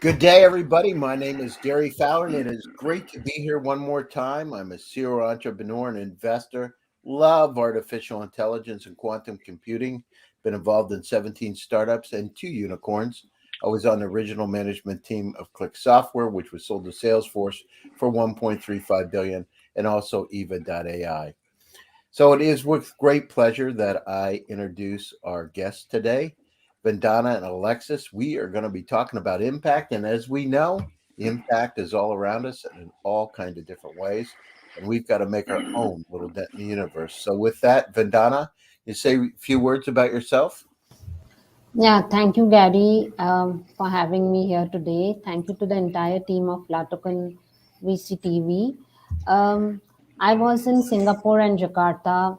Good day, everybody. My name is Gary Fowler, and it is great to be here one more time. I'm a serial entrepreneur and investor. Love artificial intelligence and quantum computing. Been involved in 17 startups and 2 unicorns. I was on the original management team of Click Software, which was sold to Salesforce for 1.35 billion, and also Eva.ai. So it is with great pleasure that I introduce our guests today. Vandana and Alexis, we are going to be talking about impact. And as we know, impact is all around us and in all kinds of different ways. And we've got to make our own little dent in the universe. So with that, Vandana, you say a few words about yourself? Yeah, thank you, Gary, for having me here today. Thank you to the entire team of LaToken VCTV. Um, I was in Singapore and Jakarta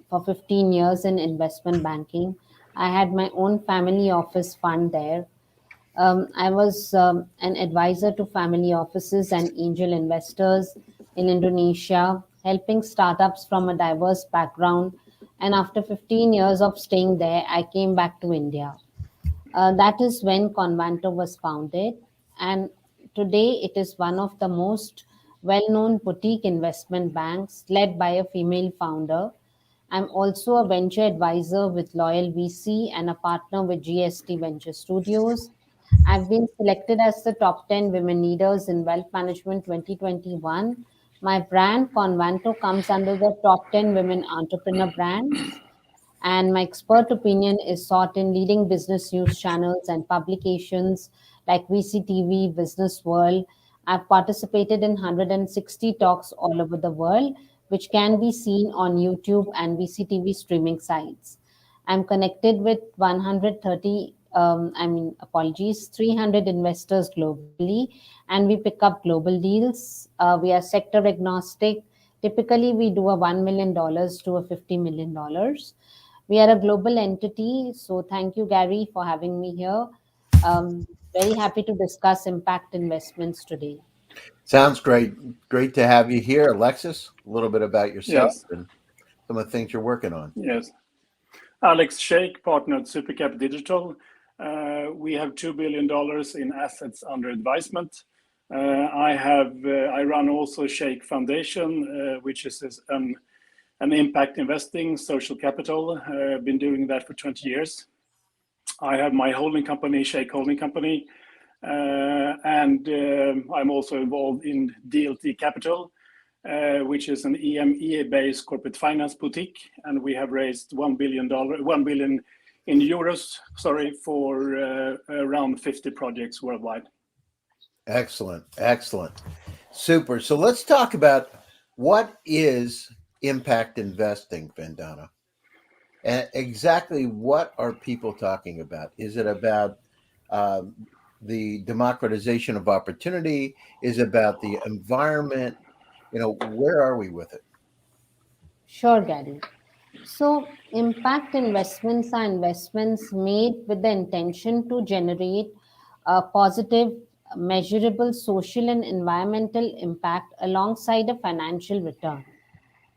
for 15 years in investment banking. I had my own family office fund there. I was an advisor to family offices and angel investors in Indonesia, helping startups from a diverse background. And after 15 years of staying there, I came back to India. That is when Convanto was founded, and today it is one of the most well known boutique investment banks led by a female founder. I'm also a venture advisor with Loyal VC and a partner with GSD Venture Studios. I've been selected as the top 10 women leaders in wealth management 2021. My brand, Convanto, comes under the top 10 women entrepreneur brands, and my expert opinion is sought in leading business news channels and publications like VCTV, Business World. I've participated in 160 talks all over the world, which can be seen on YouTube and VCTV streaming sites. I'm connected with 130, 300 investors globally, and we pick up global deals. We are sector agnostic. Typically, we do a $1 million to a $50 million. We are a global entity. So thank you, Gary, for having me here. Very happy to discuss impact investments today. Sounds great. Great to have you here. Alexis, a little bit about yourself Yes, and some of the things you're working on. yes. Alex Sheikh, partner at Supercap Digital. We have $2 billion in assets under advisement. I run also Sheikh Foundation, which is an impact investing social capital. I've been doing that for 20 years. I have my holding company, Sheikh Holding Company, and I'm also involved in DLT Capital, which is an EMEA-based corporate finance boutique, and we have raised $1 billion in euros, for around 50 projects worldwide. Excellent. Excellent. Super. So let's talk about what is impact investing, Vandana, and exactly what are people talking about? Is it about the democratization of opportunity? Is it about the environment? Where are we with it? Sure, Gary. So, impact investments are investments made with the intention to generate a positive, measurable social and environmental impact alongside a financial return.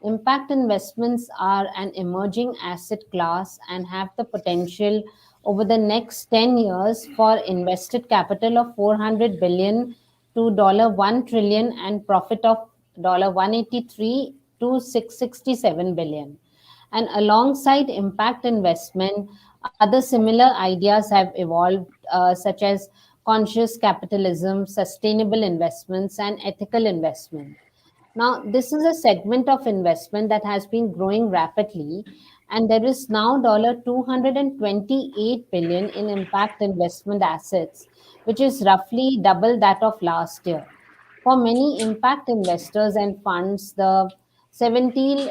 Impact investments are an emerging asset class and have the potential over the next 10 years for invested capital of 400 billion to $1 trillion and profit of $183 to 667 billion. And alongside impact investment, other similar ideas have evolved, such as conscious capitalism, sustainable investments, and ethical investment. Now, this is a segment of investment that has been growing rapidly, and there is now $228 billion in impact investment assets, which is roughly double that of last year. For many impact investors and funds, the 17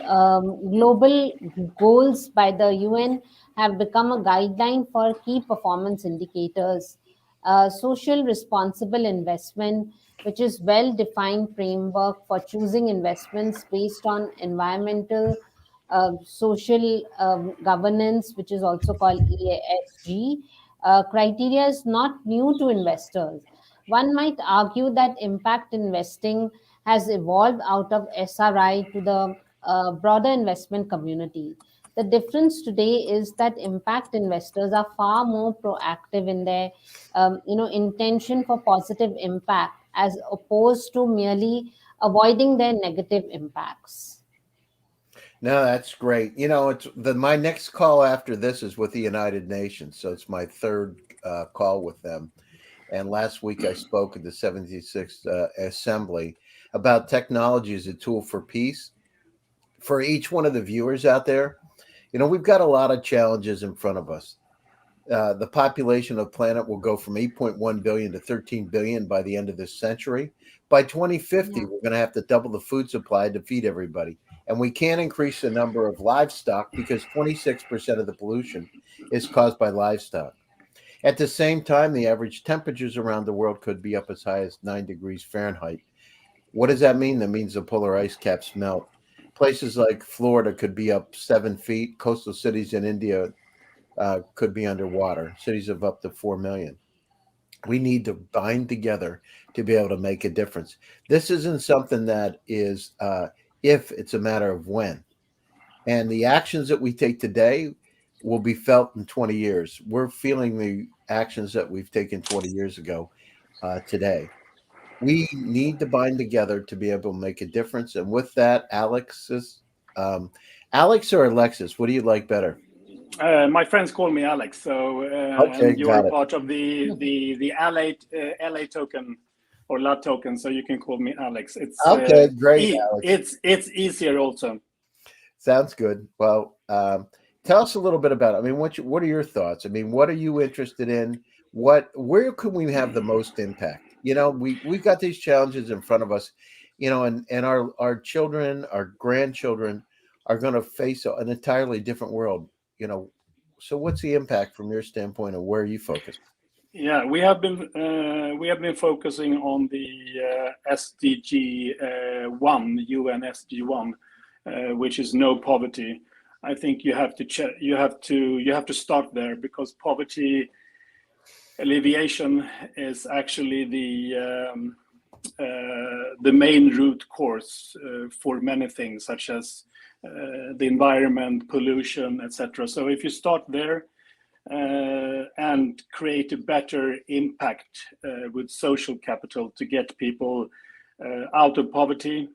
global goals by the UN have become a guideline for key performance indicators. Social responsible investment, which is well-defined framework for choosing investments based on environmental, social governance, which is also called ESG, criteria is not new to investors. One might argue that impact investing has evolved out of SRI to the broader investment community. The difference today is that impact investors are far more proactive in their, intention for positive impact, as opposed to merely avoiding their negative impacts. No, that's great. It's my next call after this is with the United Nations, so it's my third call with them. And last week I spoke at the 76th Assembly about technology as a tool for peace. For each one of the viewers out there, we've got a lot of challenges in front of us. The population of the planet will go from 8.1 billion to 13 billion by the end of this century. By 2050, Yeah. we're going to have to double the food supply to feed everybody. And we can't increase the number of livestock because 26% of the pollution is caused by livestock. At the same time, the average temperatures around the world could be up as high as 9 degrees Fahrenheit. What does that mean? That means the polar ice caps melt. Places like Florida could be up 7 feet. Coastal cities in India could be underwater. Cities of up to 4 million. We need to bind together to be able to make a difference. This isn't something that is if, it's a matter of when. And the actions that we take today will be felt in 20 years. We're feeling the actions that we've taken 20 years ago today. We need to bind together to be able to make a difference. And with that, Alex or Alexis, what do you like better? My friends call me Alex, so Okay, and you're got it. part of the LA token or LaToken, so you can call me Alex. Okay, great, Alex. It's easier also. Sounds good. Well, tell us a little bit about it. I mean, what are your thoughts? I mean, what are you interested in? Where can we have the most impact? We've got these challenges in front of us, and our children, our grandchildren are going to face an entirely different world. So what's the impact from your standpoint, and where are you focused? Yeah, we have been focusing on the SDG one, UN SDG one, which is no poverty. I think you have to start there, because poverty alleviation is actually the main root cause for many things, such as the environment, pollution, etc. So if you start there and create a better impact with social capital to get people out of poverty,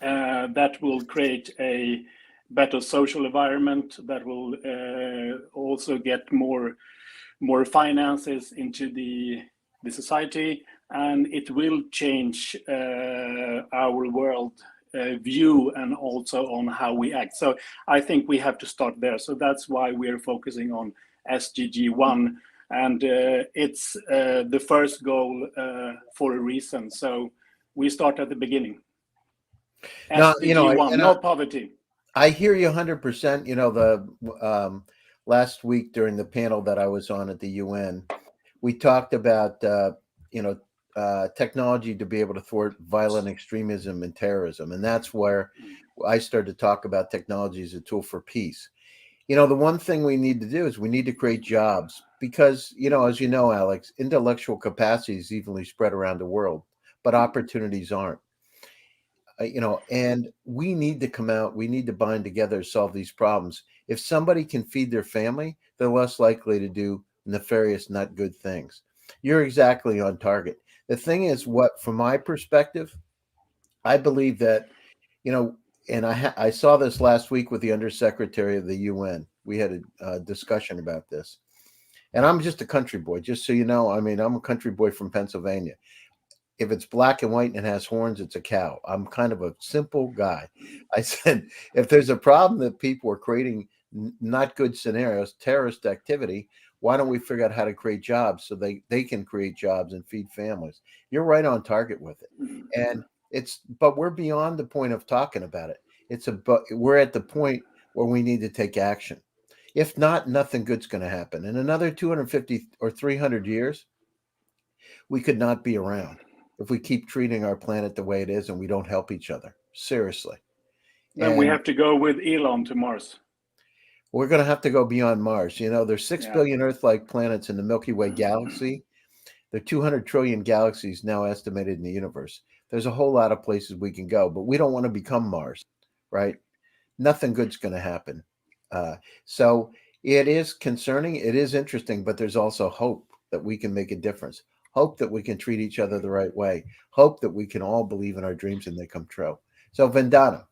that will create a better social environment, that will also get more finances into the society, and it will change our world view and also on how we act. So I think we have to start there. So that's why we're focusing on SDG 1, and it's the first goal for a reason. So we start at the beginning. SDG 1, no poverty. I hear you 100%. The last week during the panel that I was on at the UN, we talked about technology to be able to thwart violent extremism and terrorism, and that's where I started to talk about technology as a tool for peace. The one thing we need to do is we need to create jobs, because as you know, Alex, intellectual capacity is evenly spread around the world, but opportunities aren't. And we need to come out, we need to bind together to solve these problems. If somebody can feed their family, they're less likely to do nefarious, not good things. You're exactly on target. The thing is, from my perspective, I believe that, and I saw this last week with the Undersecretary of the UN. We had a discussion about this. And I'm just a country boy, just so you know. I mean, I'm a country boy from Pennsylvania. If it's black and white and it has horns, it's a cow. I'm kind of a simple guy. I said, if there's a problem that people are creating not good scenarios, terrorist activity, why don't we figure out how to create jobs so they can create jobs and feed families? You're right on target with it. And but we're beyond the point of talking about it. We're at the point where we need to take action. If not, nothing good's going to happen. In another 250 or 300 years, we could not be around if we keep treating our planet the way it is and we don't help each other. Seriously. Then we have to go with Elon to Mars. We're going to have to go beyond Mars. There's 6 billion Earth-like planets in the Milky Way galaxy. There are 200 trillion galaxies now estimated in the universe. There's a whole lot of places we can go, but we don't want to become Mars, right? Nothing good's going to happen. So it is concerning, it is interesting, but there's also hope that we can make a difference. Hope that we can treat each other the right way. Hope that we can all believe in our dreams and they come true. So Vandana,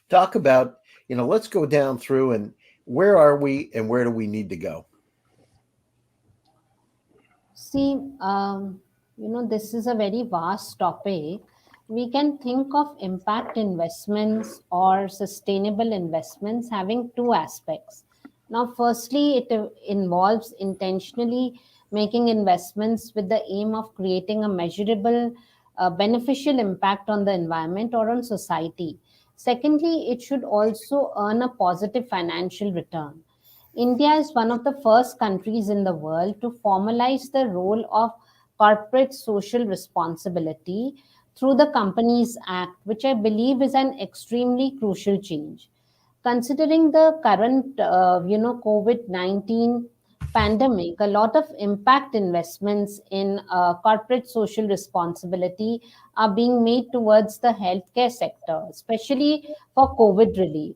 talk about, let's go down through and where are we and where do we need to go? See, this is a very vast topic. We can think of impact investments or sustainable investments having two aspects. Now, firstly, it involves intentionally making investments with the aim of creating a measurable, beneficial impact on the environment or on society. Secondly, it should also earn a positive financial return. India is one of the first countries in the world to formalize the role of corporate social responsibility through the Companies Act, which I believe is an extremely crucial change. Considering the current, COVID-19 pandemic, a lot of impact investments in corporate social responsibility are being made towards the healthcare sector, especially for COVID relief.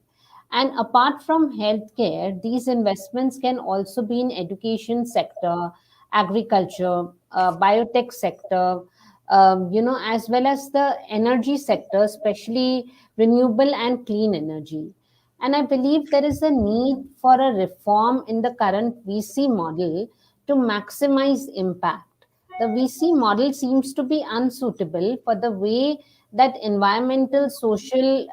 And apart from healthcare, these investments can also be in education sector, agriculture, biotech sector, as well as the energy sector, especially renewable and clean energy. And I believe there is a need for a reform in the current VC model to maximize impact. The VC model seems to be unsuitable for the way that environmental, social,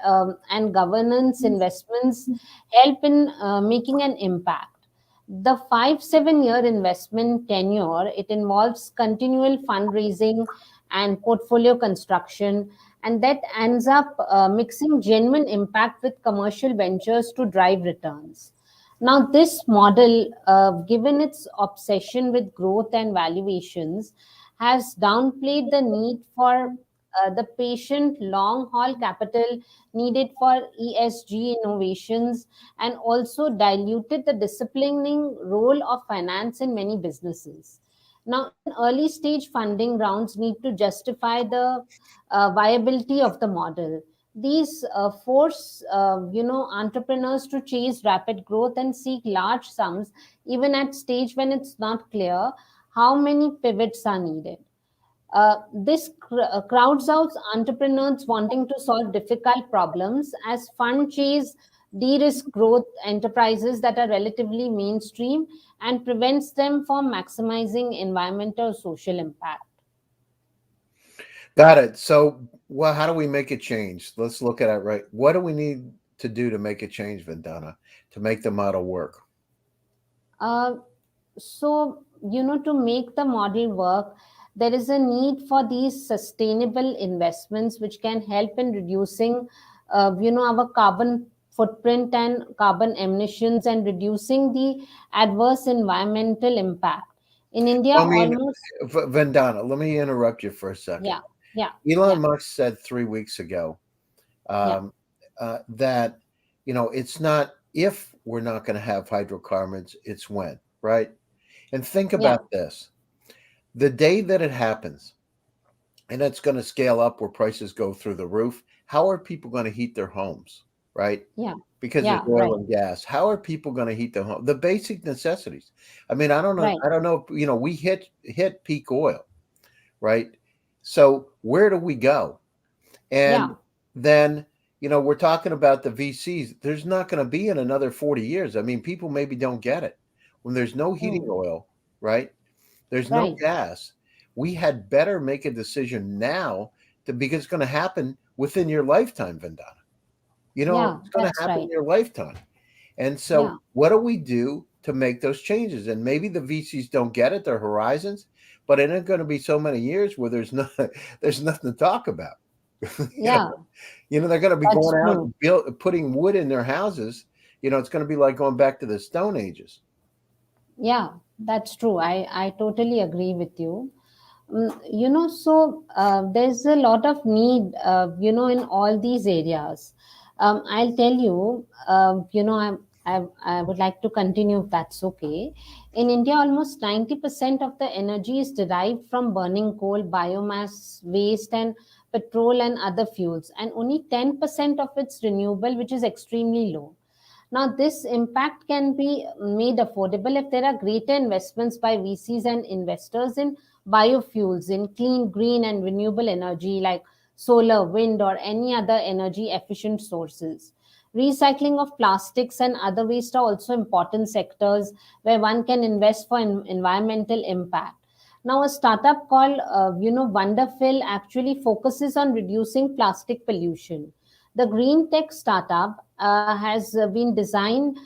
and governance investments help in making an impact. The 5-7 year investment tenure, it involves continual fundraising and portfolio construction, and that ends up mixing genuine impact with commercial ventures to drive returns. Now, this model, given its obsession with growth and valuations, has downplayed the need for the patient long haul capital needed for ESG innovations, and also diluted the disciplining role of finance in many businesses. Now, even early stage funding rounds need to justify the viability of the model. These force, entrepreneurs to chase rapid growth and seek large sums, even at stage when it's not clear how many pivots are needed. This crowds out entrepreneurs wanting to solve difficult problems as fund chase de-risk growth enterprises that are relatively mainstream and prevents them from maximizing environmental or social impact. Got it. So, well, how do we make a change? Let's look at it right. What do we need to do to make a change, Vandana, to make the model work? Uh, to make the model work, there is a need for these sustainable investments which can help in reducing, our carbon footprint and carbon emissions and reducing the adverse environmental impact. In India, I mean, almost, Vandana, let me interrupt you for a second. yeah, yeah, Elon yeah, Musk said 3 weeks ago yeah, um, that it's not if we're not going to have hydrocarbons, it's when, right? And think yeah, about this: the day that it happens, and it's going to scale up where prices go through the roof. How are people going to heat their homes, right? yeah, Because there's yeah, oil right, and gas. How are people going to heat their home? The basic necessities. I mean, I don't know. right, I don't know. We hit peak oil, right? So where do we go? yeah, And then, we're talking about the VCs. There's not going to be in another 40 years. I mean, people maybe don't get it. When there's no heating mm, oil, right? There's no right, gas. We had better make a decision now because it's going to happen within your lifetime, Vandana. yeah, It's going to that's happen in right, your lifetime. And so, yeah, what do we do to make those changes? And maybe the VCs don't get it, their horizons, but it ain't going to be so many years where there's no, there's nothing to talk about. you know, yeah, they're going to be that's going out true. and putting wood in their houses. It's going to be like going back to the Stone Ages. Yeah, that's true. I totally agree with you. There's a lot of need, in all these areas. I'll tell you, I would like to continue if that's okay. In India, almost 90% of the energy is derived from burning coal, biomass, waste, and petrol and other fuels, and only 10% of it's renewable, which is extremely low. Now, this impact can be made affordable if there are greater investments by VCs and investors in biofuels, in clean, green, and renewable energy like solar, wind, or any other energy efficient sources. Recycling of plastics and other waste are also important sectors where one can invest for environmental impact. Now, a startup called, Wonderful actually focuses on reducing plastic pollution. The green tech startup has been designed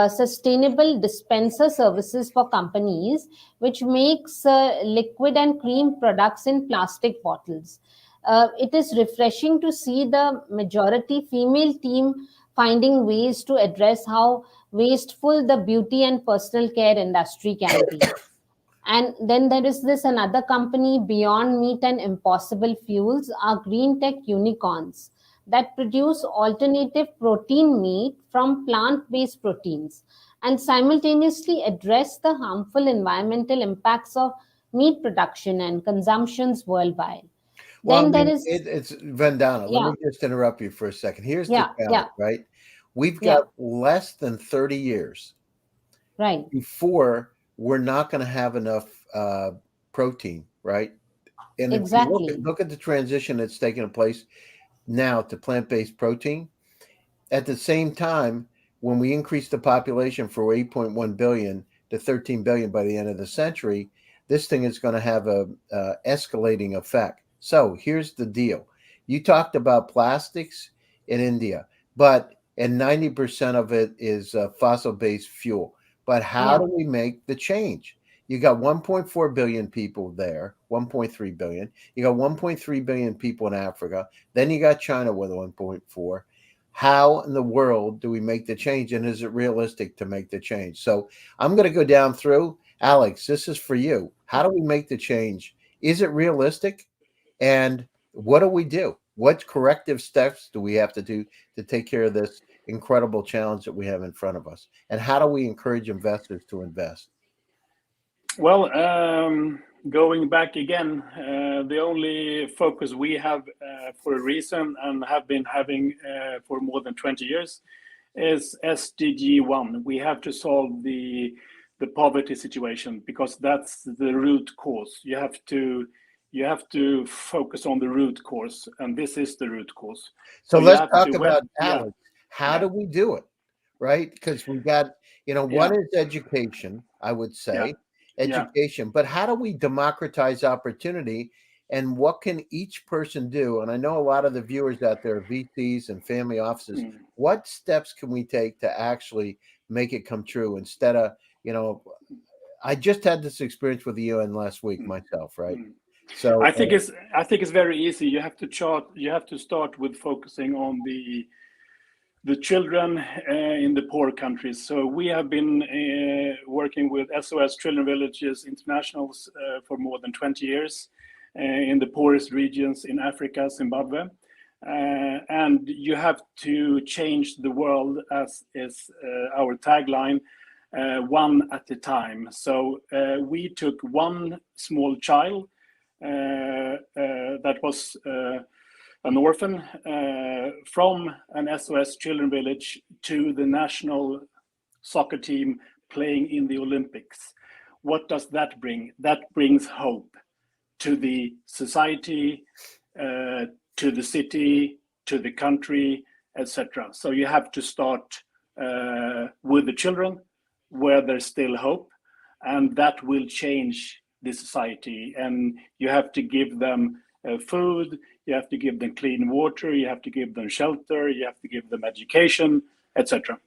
sustainable dispenser services for companies, which makes liquid and cream products in plastic bottles. It is refreshing to see the majority female team finding ways to address how wasteful the beauty and personal care industry can be. And then there is this another company, Beyond Meat and Impossible Fuels, are green tech unicorns that produce alternative protein meat from plant based proteins and simultaneously address the harmful environmental impacts of meat production and consumptions worldwide. Well, I Then there mean, is, it's Vandana. Let yeah, me just interrupt you for a second. Here's the yeah, challenge, yeah, right? We've got yeah, less than 30 years right, before we're not going to have enough protein, right? And if you exactly. look at the transition that's taking place now to plant-based protein, at the same time, when we increase the population from 8.1 billion to 13 billion by the end of the century, this thing is going to have a escalating effect. So here's the deal: you talked about plastics in India, but and 90% of it is fossil-based fuel. But how Yeah, do we make the change? You got 1.4 billion people there, 1.3 billion. You got 1.3 billion people in Africa. Then you got China with 1.4. How in the world do we make the change, and is it realistic to make the change? So I'm going to go down through. Alex, this is for you. How do we make the change? Is it realistic? And what do we do? What corrective steps do we have to do to take care of this incredible challenge that we have in front of us? And how do we encourage investors to invest? Well, going back again, the only focus we have for a reason and have been having for more than 20 years is SDG 1. We have to solve the poverty situation because that's the root cause. You have to focus on the root cause, and this is the root cause. So So you let's have to talk about yeah, Alex. How yeah, do we do it? Right? Because we got, one yeah, is education, I would yeah, say, yeah. education, but how do we democratize opportunity and what can each person do? And I know a lot of the viewers out there are VCs and family offices. Mm, What steps can we take to actually make it come true instead of, you know, I just had this experience with the UN last week mm, myself, right? mm. So, I think it's very easy. You have to chart. You have to start with focusing on the children in the poor countries. So we have been working with SOS Children Villages Internationals for more than 20 years in the poorest regions in Africa, Zimbabwe. And you have to change the world, as is our tagline, one at a time. So we took one small child that was an orphan from an SOS Children Village to the national soccer team playing in the Olympics. What does that bring? That brings hope to the society, to the city, to the country, etc. So you have to start with the children where there's still hope, and that will change the society. And you have to give them food, you have to give them clean water, you have to give them shelter, you have to give them education, etc.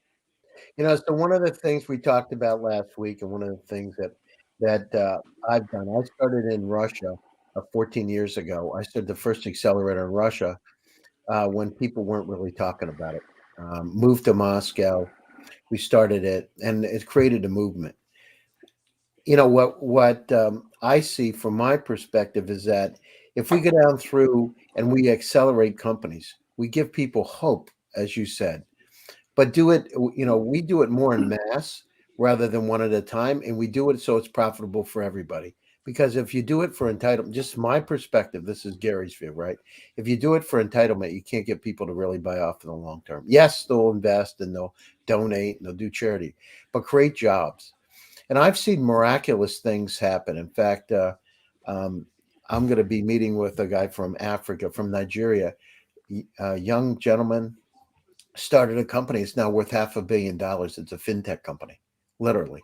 so one of the things we talked about last week, and one of the things that I've done, I started in Russia 14 years ago. I started the first accelerator in Russia when people weren't really talking about it. Moved to Moscow, we started it, and it created a movement. What I see from my perspective is that if we go down through and we accelerate companies, we give people hope, as you said, but do it, we do it more in mass rather than one at a time. And we do it so it's profitable for everybody. Because if you do it for entitlement, just my perspective, this is Gary's view, right? If you do it for entitlement, you can't get people to really buy off in the long term. Yes, they'll invest and they'll donate and they'll do charity, but create jobs. And I've seen miraculous things happen. In fact, I'm going to be meeting with a guy from Africa, from Nigeria, a young gentleman started a company. It's now worth $500 million. It's a fintech company, literally.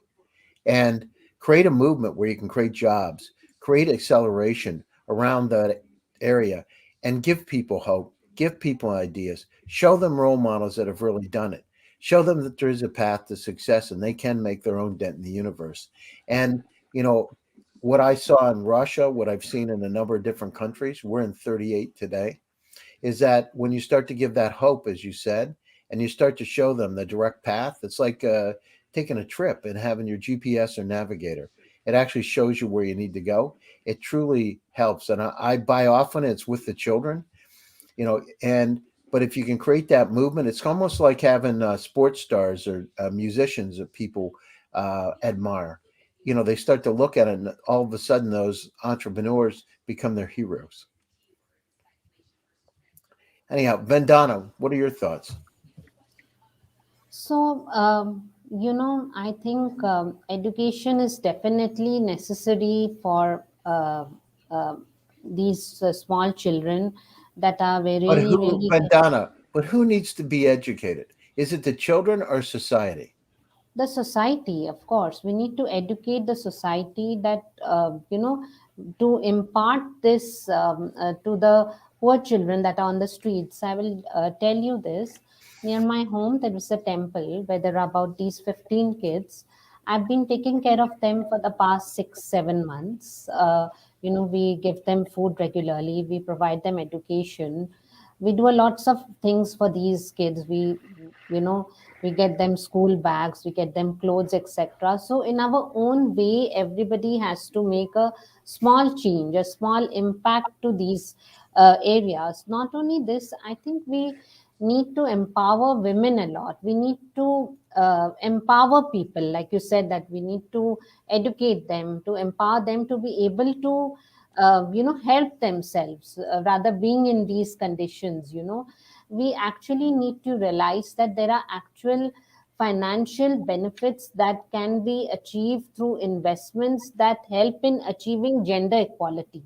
And create a movement where you can create jobs, create acceleration around that area, and give people hope, give people ideas, show them role models that have really done it, show them that there is a path to success and they can make their own dent in the universe. And, you know, what I saw in Russia, what I've seen in a number of different countries, we're in 38 today, is that when you start to give that hope, as you said, and you start to show them the direct path, it's like taking a trip and having your GPS or navigator. It actually shows you where you need to go. It truly helps. And I buy often, it's with the children, you know, but if you can create that movement, it's almost like having sports stars or musicians that people admire. You know, they start to look at it and all of a sudden those entrepreneurs become their heroes. Anyhow, Vandana, what are your thoughts? So, I think education is definitely necessary for these small children that are But really, who, really Vandana, but who needs to be educated? Is it the children or society? the society. Of course, we need to educate the society that to impart this to the poor children that are on the streets. I will tell you this. Near my home there is a temple where there are about these 15 kids. I've been taking care of them for the past 6 7 months. We give them food regularly, we provide them education, we do a lots of things for these kids. You know we get them school bags, we get them clothes, etc. So in our own way, everybody has to make a small change, a small impact to these areas. Not only this, I think we need to empower women a lot. We need to empower people, like you said, that we need to educate them, to empower them to be able to help themselves, rather being in these conditions. We actually need to realize that there are actual financial benefits that can be achieved through investments that help in achieving gender equality.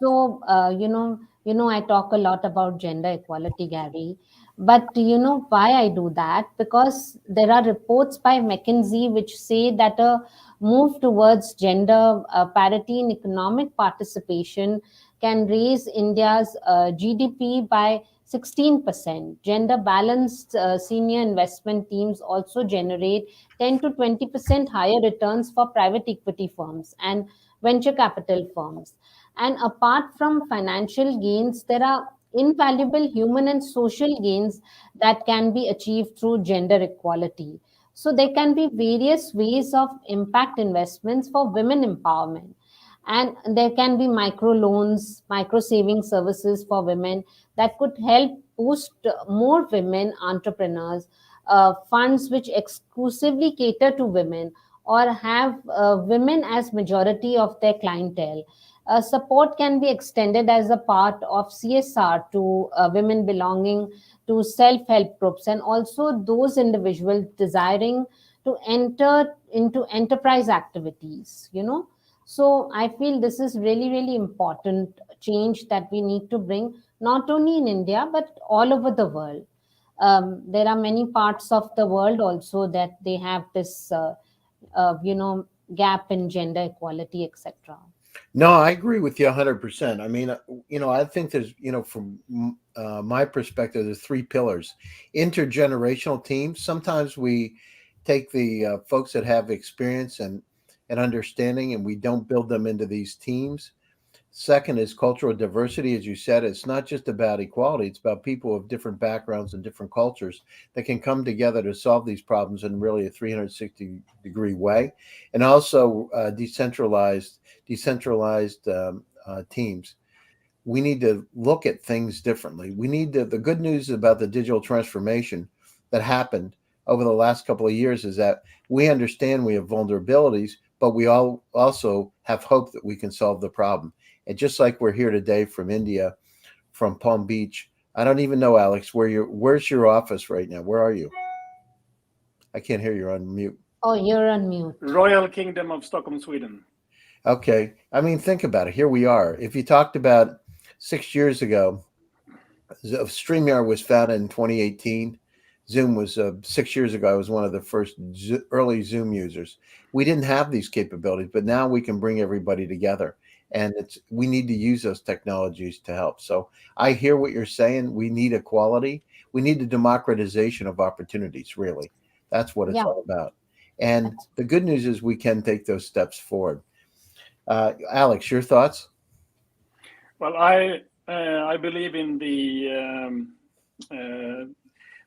So, I talk a lot about gender equality, Gary. But you know why I do that? Because there are reports by McKinsey which say that a move towards gender parity in economic participation can raise India's GDP by 16%. Gender balanced senior investment teams also generate 10 to 20% higher returns for private equity firms and venture capital firms. And apart from financial gains, there are invaluable human and social gains that can be achieved through gender equality. So there can be various ways of impact investments for women empowerment. And there can be micro loans, micro saving services for women that could help boost more women entrepreneurs, funds which exclusively cater to women or have women as majority of their clientele. Support can be extended as a part of CSR to women belonging to self-help groups and also those individuals desiring to enter into enterprise activities. So I feel this is really, really important change that we need to bring, not only in India, but all over the world. There are many parts of the world also that they have this, uh, you know, gap in gender equality, etc. No, I agree with you 100%. I mean, I think there's, from my perspective, there's three pillars. Intergenerational teams. Sometimes we take the folks that have experience and understanding, and we don't build them into these teams. Second is cultural diversity. As you said, it's not just about equality, it's about people of different backgrounds and different cultures that can come together to solve these problems in really a 360-degree way. And also decentralized teams. We need to look at things differently. The good news about the digital transformation that happened over the last couple of years is that we understand we have vulnerabilities, but we all also have hope that we can solve the problem. And just like we're here today from India, from Palm Beach, I don't even know, Alex, where's your office right now? Where are you? I can't hear you on mute. Oh, you're on mute. Royal Kingdom of Stockholm, Sweden. Okay. I mean, think about it. Here we are. If you talked about 6 years ago, StreamYard was founded in 2018. Zoom was 6 years ago. I was one of the first early Zoom users. We didn't have these capabilities, but now we can bring everybody together. And we need to use those technologies to help. So I hear what you're saying. We need equality. We need the democratization of opportunities, really. That's what it's Yeah, all about. And that's the good news is we can take those steps forward. Alex, your thoughts? Well, I believe in the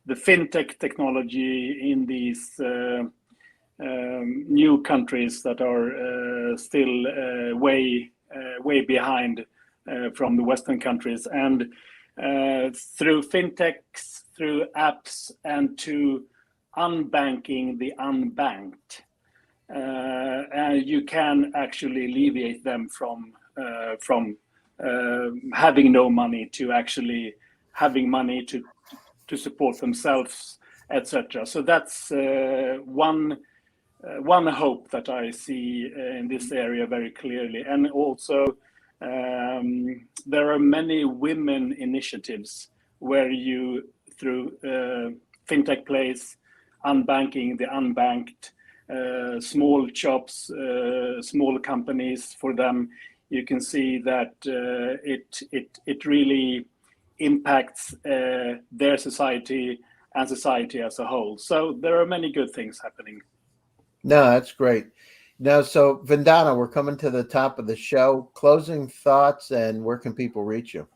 fintech technology in these new countries that are still way behind from the Western countries, and through fintechs, through apps, and to unbanking the unbanked, you can actually alleviate them from having no money to actually having money to support themselves, etc. So that's one hope that I see in this area very clearly. And also there are many women initiatives where you, through fintech plays, unbanking the unbanked, small shops, small companies, for them, you can see that it really impacts their society and society as a whole. So there are many good things happening. No, that's great. Now, so Vandana, we're coming to the top of the show. Closing thoughts, and where can people reach you?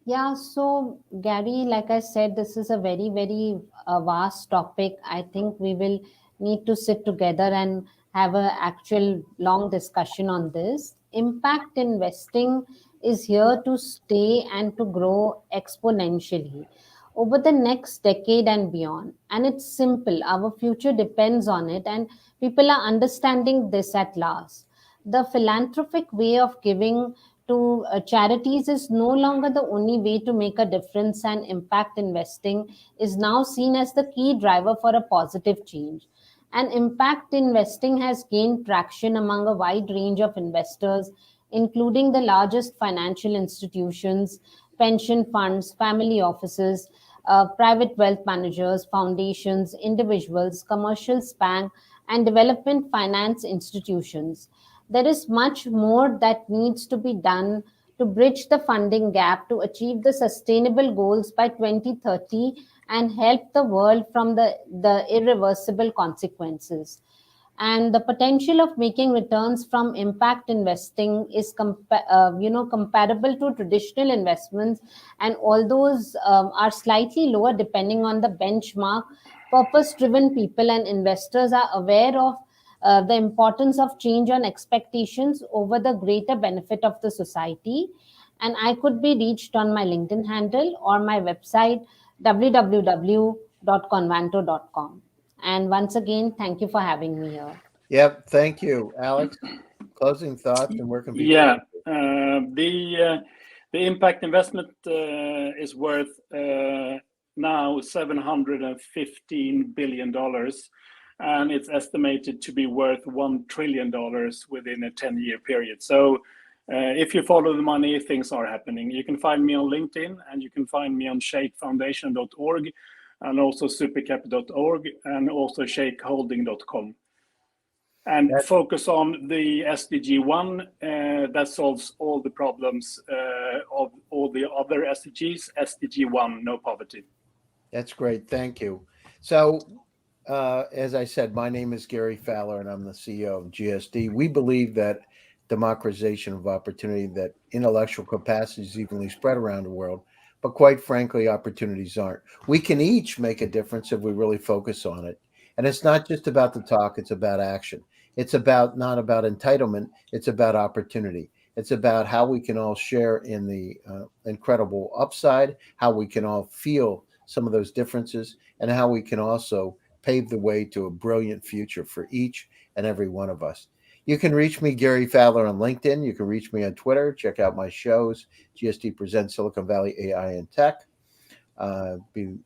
Yeah, so Gary, like I said, this is a very, very vast topic. I think we will need to sit together and have an actual long discussion on this. Impact investing is here to stay and to grow exponentially over the next decade and beyond. And it's simple. Our future depends on it, and people are understanding this at last. The philanthropic way of giving to charities is no longer the only way to make a difference, and impact investing is now seen as the key driver for a positive change. And impact investing has gained traction among a wide range of investors, including the largest financial institutions, pension funds, family offices, private wealth managers, foundations, individuals, commercial bank, and development finance institutions. There is much more that needs to be done to bridge the funding gap to achieve the sustainable goals by 2030 and help the world from the irreversible consequences. And the potential of making returns from impact investing is comparable to traditional investments, and all those are slightly lower depending on the benchmark. Purpose driven people and investors are aware of the importance of change on expectations over the greater benefit of the society. And I could be reached on my LinkedIn handle or my website www.convanto.com. And once again, thank you for having me here. Yep. Thank you, Alex. Closing thoughts, and where can people? Yeah, the impact investment is worth now $715 billion, and it's estimated to be worth $1 trillion within a 10-year period. So if you follow the money, things are happening. You can find me on LinkedIn, and you can find me on sheikhfoundation.org, and also supercap.org, and also sheikhholding.com. And focus on the SDG 1 that solves all the problems of all the other SDGs. SDG 1, no poverty. That's great. Thank you. So, as I said, my name is Gary Fowler, and I'm the CEO of GSD. We believe that democratization of opportunity, that intellectual capacity is evenly spread around the world, but quite frankly, opportunities aren't. We can each make a difference if we really focus on it. And it's not just about the talk, it's about action. It's not about entitlement, it's about opportunity. It's about how we can all share in the incredible upside, how we can all feel some of those differences, and how we can also pave the way to a brilliant future for each and every one of us. You can reach me, Gary Fowler, on LinkedIn. You can reach me on Twitter. Check out my shows, GSD Presents Silicon Valley AI and Tech. Be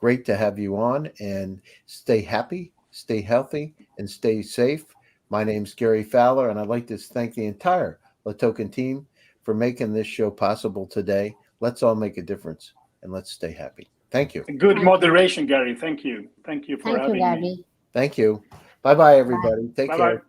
great to have you on, and stay happy, stay healthy, and stay safe. My name's Gary Fowler, and I'd like to thank the entire LaToken team for making this show possible today. Let's all make a difference, and let's stay happy. Thank you. Good moderation, Gary. Thank you. Thank you for Thank you, having me. Gabby. Thank you. Bye-bye, everybody. Take Bye-bye. care.